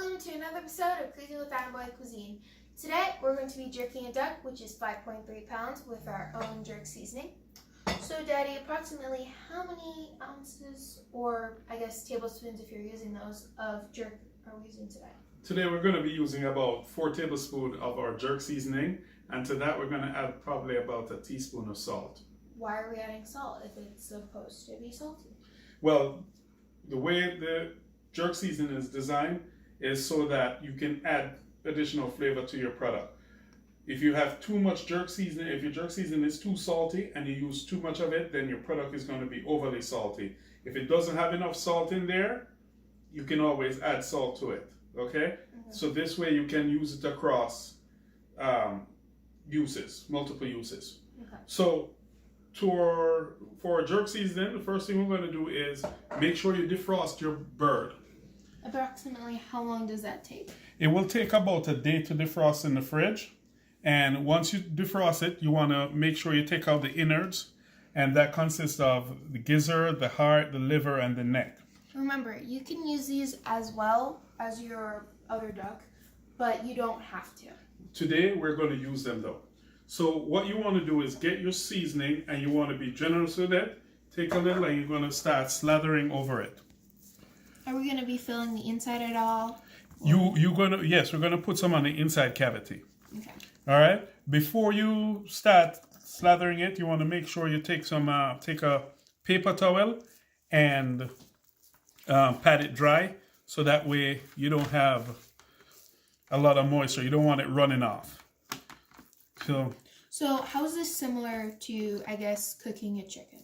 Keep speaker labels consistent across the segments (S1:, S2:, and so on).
S1: Welcome to another episode of Cooking with Island Bwoy Cuisine. Today we're going to be jerking a duck, which is 5.3 pounds, with our own jerk seasoning. So Daddy, approximately how many ounces, or I guess tablespoons if you're using those, of jerk are we using today?
S2: Today we're going to be using about 4 tablespoons of our jerk seasoning, and to that we're going to add probably about a teaspoon of salt.
S1: Why are we adding salt if it's supposed to be salty?
S2: Well, the way the jerk seasoning is designed is so that you can add additional flavor to your product. If you have too much jerk seasoning, if your jerk seasoning is too salty and you use too much of it, then your product is going to be overly salty. If it doesn't have enough salt in there, you can always add salt to it, okay? So this way you can use it across multiple uses.
S1: Okay.
S2: So for our jerk seasoning, the first thing we're going to do is make sure you defrost your bird.
S1: Approximately how long does that take?
S2: It will take about a day to defrost in the fridge. And once you defrost it, you want to make sure you take out the innards. And that consists of the gizzard, the heart, the liver, and the neck.
S1: Remember, you can use these as well as your other duck, but you don't have to.
S2: Today, we're going to use them though. So what you want to do is get your seasoning, and you want to be generous with it. Take a little and you're going to start slathering over it.
S1: Are we going to be filling the inside at all?
S2: Yes, we're going to put some on the inside cavity.
S1: Okay.
S2: All right. Before you start slathering it, you want to make sure you take a paper towel and pat it dry, so that way you don't have a lot of moisture. You don't want it running off.
S1: So how is this similar to, I guess, cooking a chicken?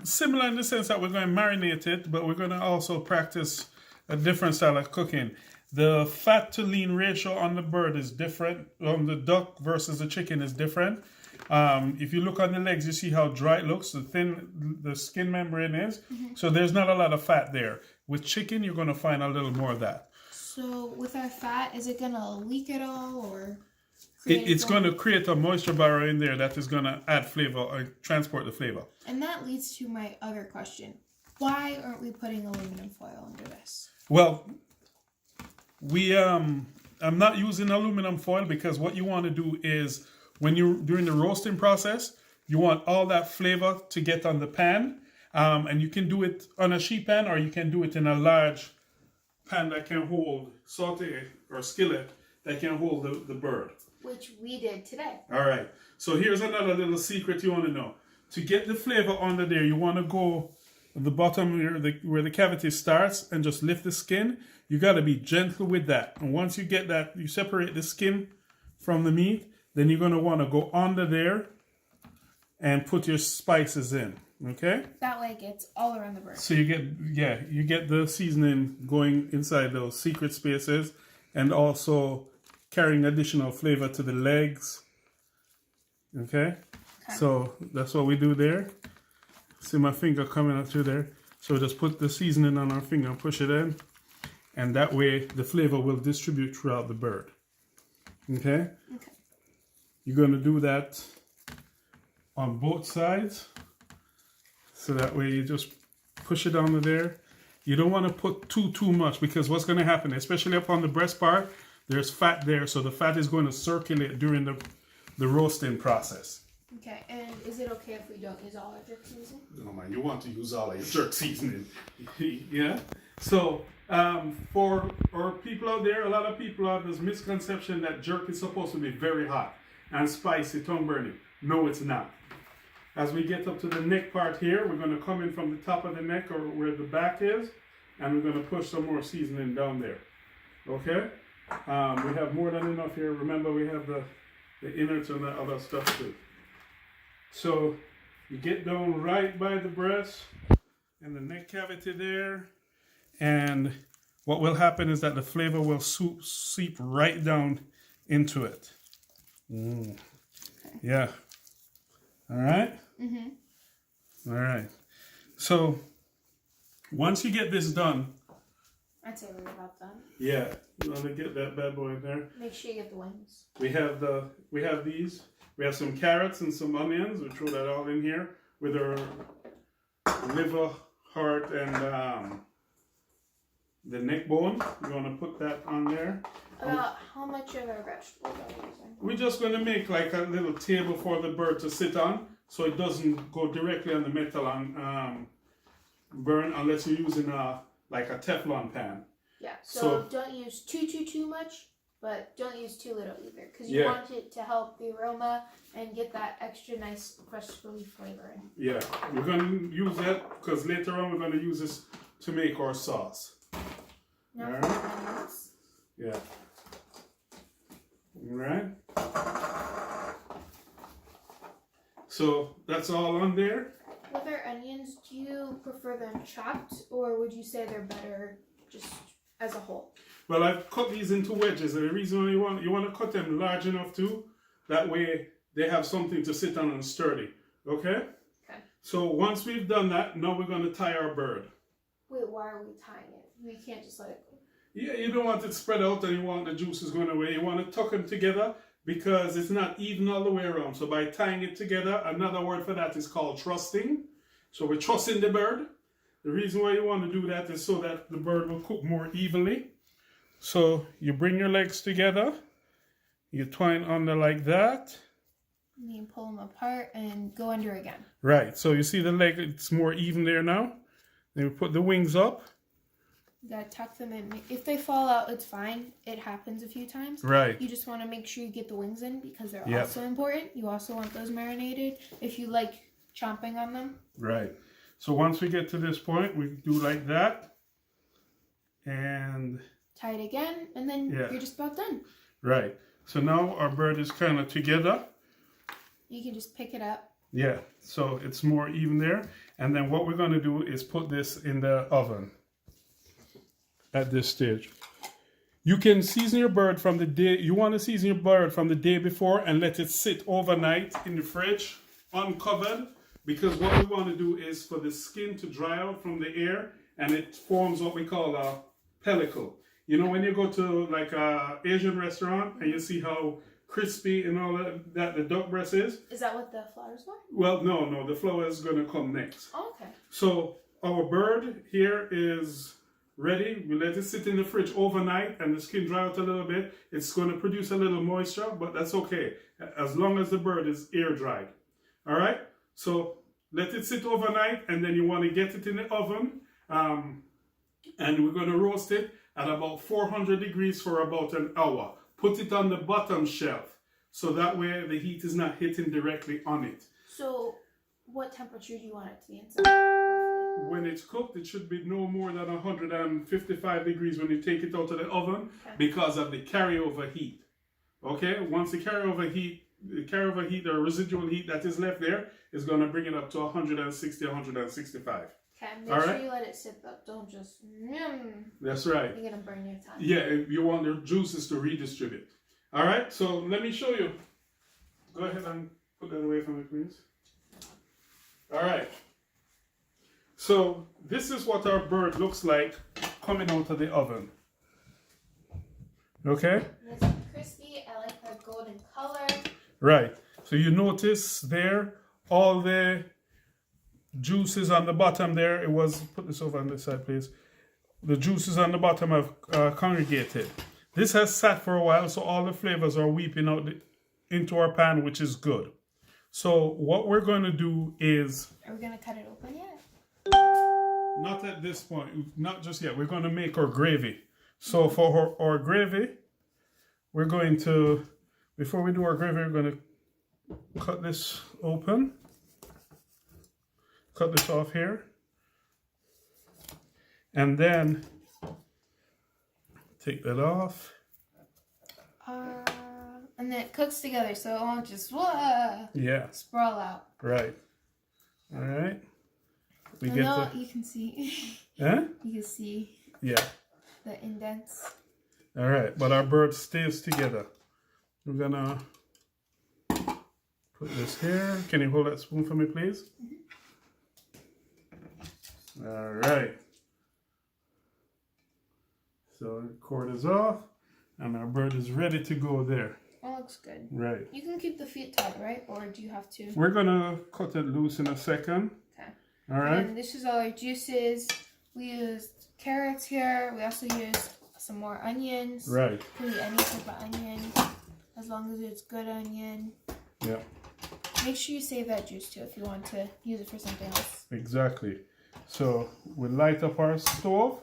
S2: Similar in the sense that we're going to marinate it, but we're going to also practice a different style of cooking. The fat to lean ratio on the bird is different. On the duck versus the chicken is different. If you look on the legs, you see how dry it looks, the skin membrane is. Mm-hmm. So there's not a lot of fat there. With chicken, you're going to find a little more of that.
S1: So with our fat, is it going to leak at all, or?
S2: It's going to create a moisture barrier in there that is going to add flavor or transport the flavor.
S1: And that leads to my other question. Why aren't we putting aluminum foil under this?
S2: Well, I'm not using aluminum foil because what you want to do is when you're during the roasting process, you want all that flavor to get on the pan. And you can do it on a sheet pan, or you can do it in a large pan that can hold saute or skillet that can hold the bird.
S1: Which we did today.
S2: All right. So here's another little secret you want to know. To get the flavor under there, you want to go at the bottom where the cavity starts and just lift the skin. You got to be gentle with that. And once you get that, you separate the skin from the meat, then you're going to want to go under there and put your spices in. Okay?
S1: That way it gets all around the bird.
S2: So you get the seasoning going inside those secret spaces, and also carrying additional flavor to the legs. Okay? So that's what we do there. See my finger coming out through there. So just put the seasoning on our finger and push it in. And that way the flavor will distribute throughout the bird. Okay? Okay. You're going to do that on both sides. So that way you just push it under there. You don't want to put too much, because what's going to happen, especially up on the breast part, there's fat there, so the fat is going to circulate during the roasting process.
S1: Okay, and is it okay if we don't use all our jerk seasoning?
S2: No, man, you want to use all of your jerk seasoning. Yeah? So, for our people out there, a lot of people have this misconception that jerk is supposed to be very hot and spicy, tongue burning. No, it's not. As we get up to the neck part here, we're going to come in from the top of the neck, or where the back is, and we're going to push some more seasoning down there. Okay? We have more than enough here. Remember, we have the innards and the other stuff too. So you get down right by the breast and the neck cavity there, and what will happen is that the flavor will seep right down into it. Okay. Yeah. All right? Mm-hmm. All right. So once you get this done,
S1: I'd say we're about done.
S2: Yeah, you want to get that bad boy in there.
S1: Make sure you get the wings.
S2: We have these. We have some carrots and some onions. We throw that all in here with our liver, heart, and the neck bone. We're gonna put that on there.
S1: About how much of our vegetables are we using?
S2: We're just gonna make like a little table for the bird to sit on, so it doesn't go directly on the metal and burn unless you're using like a Teflon pan.
S1: Yeah. So don't use too much, but don't use too little either, because you want it to help the aroma and get that extra nice crusty flavor in.
S2: Yeah, we're gonna use that because later on we're gonna use this to make our sauce.
S1: Now
S2: all
S1: for
S2: right.
S1: the onions.
S2: Yeah. All right. So that's all on there.
S1: With our onions, do you prefer them chopped, or would you say they're better just as a whole?
S2: Well, I've cut these into wedges, and the reason why you want to cut them large enough too, that way they have something to sit on and sturdy. Okay?
S1: Okay.
S2: So once we've done that, now we're going to tie our bird.
S1: Wait, why are we tying it? We can't just let it go.
S2: Yeah, you don't want it spread out and you want the juices going away. You want to tuck them together because it's not even all the way around. So by tying it together, another word for that is called trusting. So we're trussing the bird. The reason why you want to do that is so that the bird will cook more evenly. So you bring your legs together, you twine under like that.
S1: And you pull them apart and go under again.
S2: Right, so you see the leg, it's more even there now. Then we put the wings up.
S1: You gotta tuck them in. If they fall out, it's fine. It happens a few times.
S2: Right.
S1: You just want to make sure you get the wings in because they're also important. You also want those marinated if you like chomping on them.
S2: Right. So once we get to this point, we do like that. And
S1: tie it again, and then you're just about done.
S2: Right. So now our bird is kind of together.
S1: You can just pick it up.
S2: Yeah. So it's more even there. And then what we're going to do is put this in the oven at this stage. You can season your bird from the day, you want to season your bird from the day before and let it sit overnight in the fridge, uncovered, because what we want to do is for the skin to dry out from the air and it forms what we call a pellicle. You know, when you go to like a Asian restaurant and you see how crispy and all that the duck breast is.
S1: Is that what the flowers were?
S2: Well, no, the flour is going to come next.
S1: Oh, okay.
S2: So our bird here is ready. We let it sit in the fridge overnight and the skin dry out a little bit. It's going to produce a little moisture, but that's okay as long as the bird is air dried. All right. So let it sit overnight, and then you want to get it in the oven, and we're going to roast it at about 400 degrees for about an hour. Put it on the bottom shelf so that way the heat is not hitting directly on it.
S1: So what temperature do you want it to be inside?
S2: When it's cooked, it should be no more than 155 degrees when you take it out of the oven because of the carryover heat. Okay, once the carryover heat or residual heat that is left there is going to bring it up to 160, 165.
S1: Okay, make sure you let it sit though. Don't just
S2: That's right.
S1: You're going to burn your tongue.
S2: Yeah, you want the juices to redistribute. All right, so let me show you. Go ahead and put that away from me, please. All right. So this is what our bird looks like coming out of the oven. Okay?
S1: Nice and crispy. I like the golden color.
S2: Right. So you notice there all the juices on the bottom there. It was, put this over on this side, please. The juices on the bottom have congregated. This has sat for a while, so all the flavors are weeping out into our pan, which is good. So what we're going to do is...
S1: Are we going to cut it open yet?
S2: Not at this point. Not just yet. We're going to make our gravy. So for our gravy, we're going to... Before we do our gravy, we're going to cut this open. Cut this off here. And then take that off.
S1: And then it cooks together, so it won't just sprawl out.
S2: Right. All right. We
S1: you can see.
S2: Huh?
S1: You can see.
S2: Yeah.
S1: The indents.
S2: All right, but our bird stays together. We're gonna put this here. Can you hold that spoon for me, please? Mm-hmm. All right. So the cord is off, and our bird is ready to go there.
S1: That looks good.
S2: Right.
S1: You can keep the feet tied, right? Or do you have to?
S2: We're gonna cut it loose in a second.
S1: Okay.
S2: All right.
S1: And this is all our juices. We used carrots here. We also use some more onions.
S2: Right.
S1: Could be any type of onion, as long as it's good onion.
S2: Yeah.
S1: Make sure you save that juice too if you want to use it for something else.
S2: Exactly. So we light up our stove.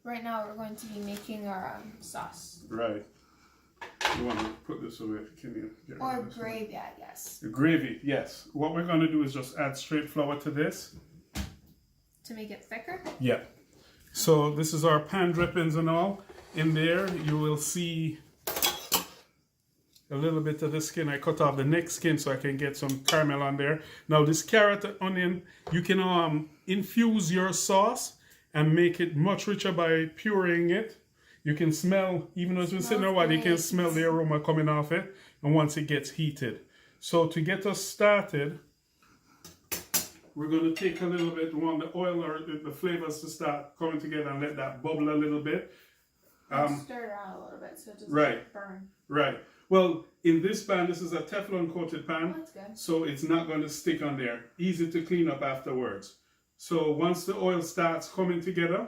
S1: Right now we're going to be making our sauce.
S2: Right. You want to put this away? Can you get
S1: Or gravy, I guess.
S2: The gravy, yes. What we're going to do is just add straight flour to this.
S1: To make it thicker?
S2: Yeah. So this is our pan drippings and all. In there you will see a little bit of the skin. I cut off the neck skin so I can get some caramel on there. Now this carrot and onion, you can infuse your sauce and make it much richer by pureeing it. You can smell, even though it's been sitting there a while, you can smell the aroma coming off it, and once it gets heated. So to get us started, we're going to take a little bit, we want the oil or the flavors to start coming together and let that bubble a little bit.
S1: Stir it around a little bit so it doesn't burn.
S2: Right. Well, in this pan, this is a Teflon coated pan,
S1: That's good.
S2: so it's not going to stick on there. Easy to clean up afterwards. So once the oil starts coming together,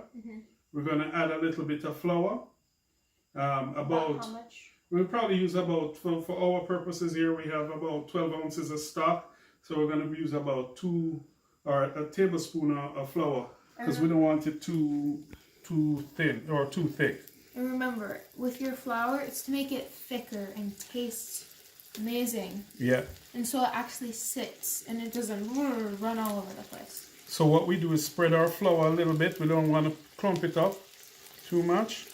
S2: we're going to add a little bit of flour.
S1: About how much?
S2: We'll probably use about, for our purposes here, we have about 12 ounces of stock. So we're going to use about 2 or a tablespoon of flour because we don't want it too thin or too thick.
S1: And remember, with your flour, it's to make it thicker and taste amazing.
S2: Yeah.
S1: And so it actually sits and it doesn't run all over the place.
S2: So what we do is spread our flour a little bit. We don't want to clump it up too much.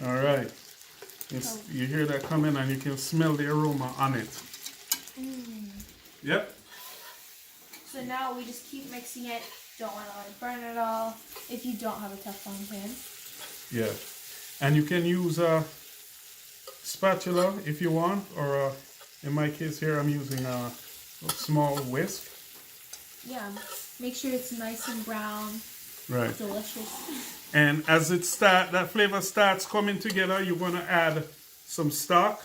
S2: All right. You hear that coming and you can smell the aroma on it. Yep.
S1: So now we just keep mixing it. Don't want to let it burn at all if you don't have a Teflon pan.
S2: Yeah. And you can use a spatula if you want, or in my case here, I'm using a small whisk.
S1: Yeah. Make sure it's nice and brown.
S2: Right.
S1: Delicious.
S2: And as that flavor starts coming together, you're going to add some stock.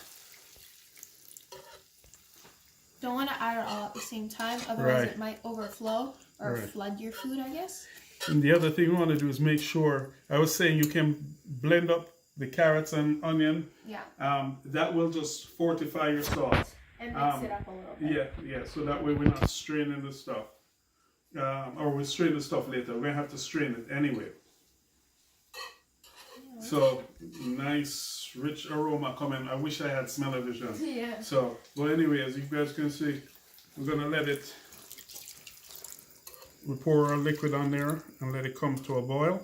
S1: Don't want to add it all at the same time, otherwise
S2: Right.
S1: it might overflow or
S2: Right.
S1: flood your food, I guess.
S2: And the other thing you want to do is make sure, I was saying you can blend up the carrots and onion.
S1: Yeah.
S2: That will just fortify your sauce.
S1: And mix it up a little bit.
S2: Yeah, so that way we're not straining the stuff. Or we'll strain the stuff later. We're going to have to strain it anyway. Yeah. So, nice, rich aroma coming. I wish I had smell-o-vision.
S1: Yeah.
S2: So, well anyway, as you guys can see, we're going to let it, we pour our liquid on there and let it come to a boil.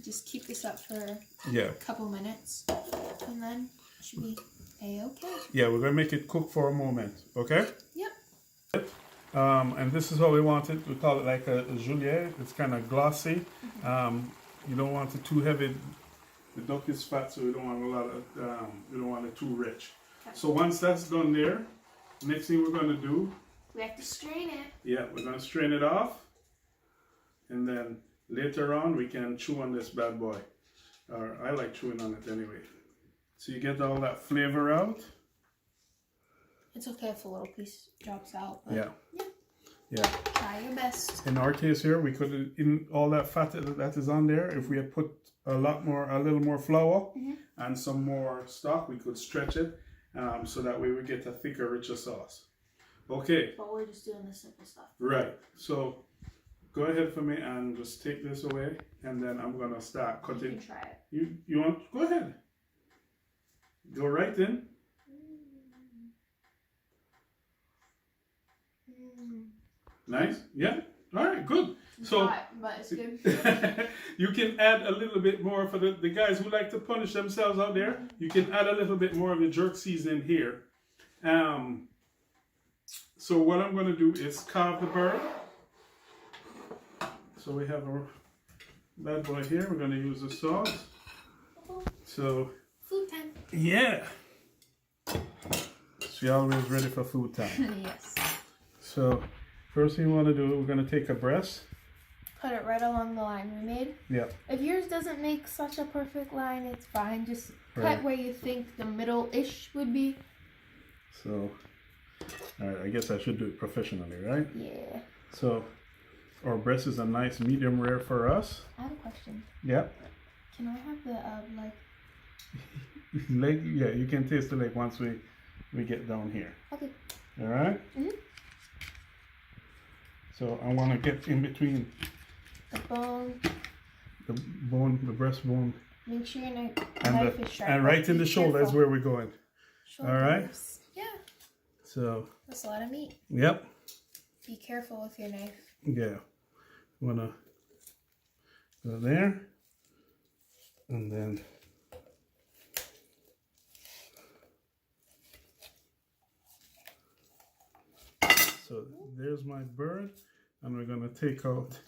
S1: Just keep this up for
S2: a
S1: couple minutes and then it should be a-okay.
S2: Yeah, we're going to make it cook for a moment, okay?
S1: Yep.
S2: And this is how we want it. We call it like a Juliet. It's kind of glossy. You don't want it too heavy. The duck is fat, so we don't want a lot of, we don't want it too rich. Okay. So once that's done there, next thing we're going to do,
S1: we have to strain it.
S2: Yeah, we're going to strain it off. And then later on, we can chew on this bad boy. Or I like chewing on it anyway. So you get all that flavor out.
S1: It's okay if a little piece drops out.
S2: But yeah.
S1: Try your best.
S2: In our case here, we could, in all that fat that is on there, if we had put a little more flour and some more stock, we could stretch it so that way we get a thicker, richer sauce. Okay.
S1: But we're just doing the simple stuff.
S2: Right. So go ahead for me and just take this away, and then I'm gonna start cutting.
S1: You can try it.
S2: You want? Go ahead. Go right in. Nice. Yeah. All right. Good.
S1: It's
S2: so
S1: hot, but it's good.
S2: You can add a little bit more for the guys who like to punish themselves out there. You can add a little bit more of the jerk seasoning here. So what I'm going to do is carve the bird. So we have our bad boy here. We're going to use the sauce. So
S1: food time.
S2: Yeah. She always ready for food time.
S1: Yes.
S2: So first thing you want to do, we're going to take a breast.
S1: Put it right along the line we made.
S2: Yeah.
S1: If yours doesn't make such a perfect line, it's fine. Just cut where you think the middle-ish would be.
S2: So All right, I guess I should do it professionally, right?
S1: Yeah.
S2: So, our breast is a nice medium rare for us.
S1: I have a question.
S2: Yep.
S1: Can I have the leg?
S2: Leg, yeah, you can taste the leg once we get down here.
S1: Okay.
S2: All right. So I want to get in between
S1: The bone.
S2: the breastbone,
S1: Make sure your knife
S2: and
S1: is sharp.
S2: and right in the shoulder is
S1: careful.
S2: where we're going.
S1: Shoulders.
S2: All right.
S1: Yeah.
S2: So.
S1: That's a lot of meat.
S2: Yep.
S1: Be careful with your knife.
S2: Yeah. Wanna go there, and then. So there's my bird, and we're gonna take out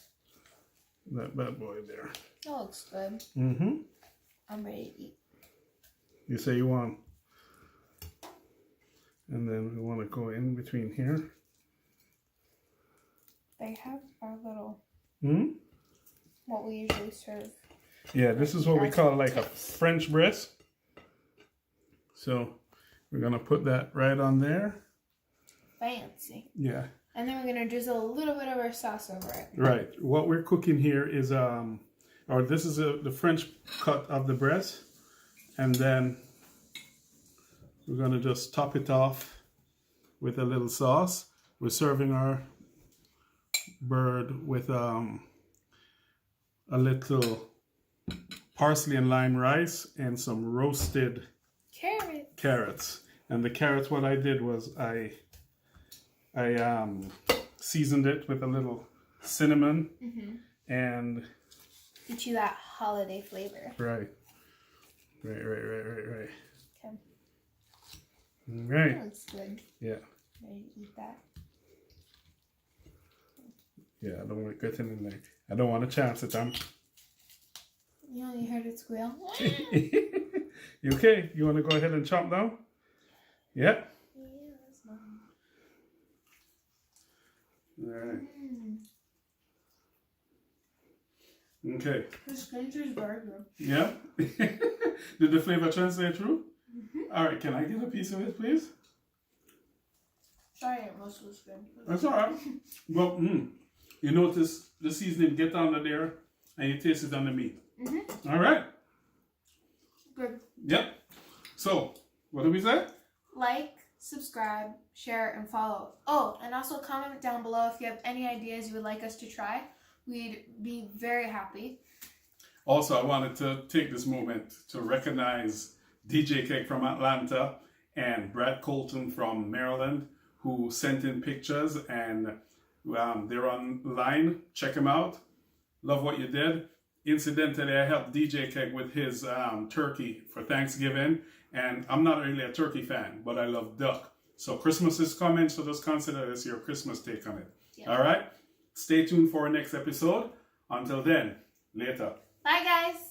S2: that bad boy there.
S1: That looks good.
S2: Mm-hmm.
S1: I'm ready to eat.
S2: You say you want, and then we want to go in between here.
S1: They have our little,
S2: Hmm.
S1: what we usually serve.
S2: Yeah, this is what we call like a French breast. So we're gonna put that right on there.
S1: Fancy.
S2: Yeah.
S1: And then we're gonna drizzle a little bit of our sauce over it.
S2: Right. What we're cooking here is or this is the French cut of the breast, and then we're gonna just top it off with a little sauce. We're serving our bird with a little parsley and lime rice and some roasted carrots. And the carrots, what I did was I seasoned it with a little cinnamon and
S1: get you that holiday flavor.
S2: Right.
S1: Okay.
S2: All right.
S1: That looks good.
S2: Yeah.
S1: Ready to eat that?
S2: Yeah, I don't want to get in there. I don't want to chance it.
S1: You only heard it squeal.
S2: You okay? You want to go ahead and chop down? Yeah.
S1: Yeah, that's mine.
S2: All right. Okay.
S1: This Spencer's burger.
S2: Yeah. Did the flavor translate through? All right. Can I get a piece of it, please?
S1: Sorry, it most was good.
S2: That's all right. Well, you notice the seasoning get under there, and you taste it on the meat. All right.
S1: Good.
S2: Yep. So, what do we say?
S1: Like, subscribe, share, and follow. Oh, and also comment down below if you have any ideas you would like us to try. We'd be very happy.
S2: Also, I wanted to take this moment to recognize DJ Cake from Atlanta and Brad Colton from Maryland, who sent in pictures, and they're online. Check them out. Love what you did. Incidentally, I helped DJ Cake with his turkey for Thanksgiving, and I'm not really a turkey fan, but I love duck. So Christmas is coming, so just consider this your Christmas take on it. Yep. All right? Stay tuned for our next episode. Until then, later.
S1: Bye, guys.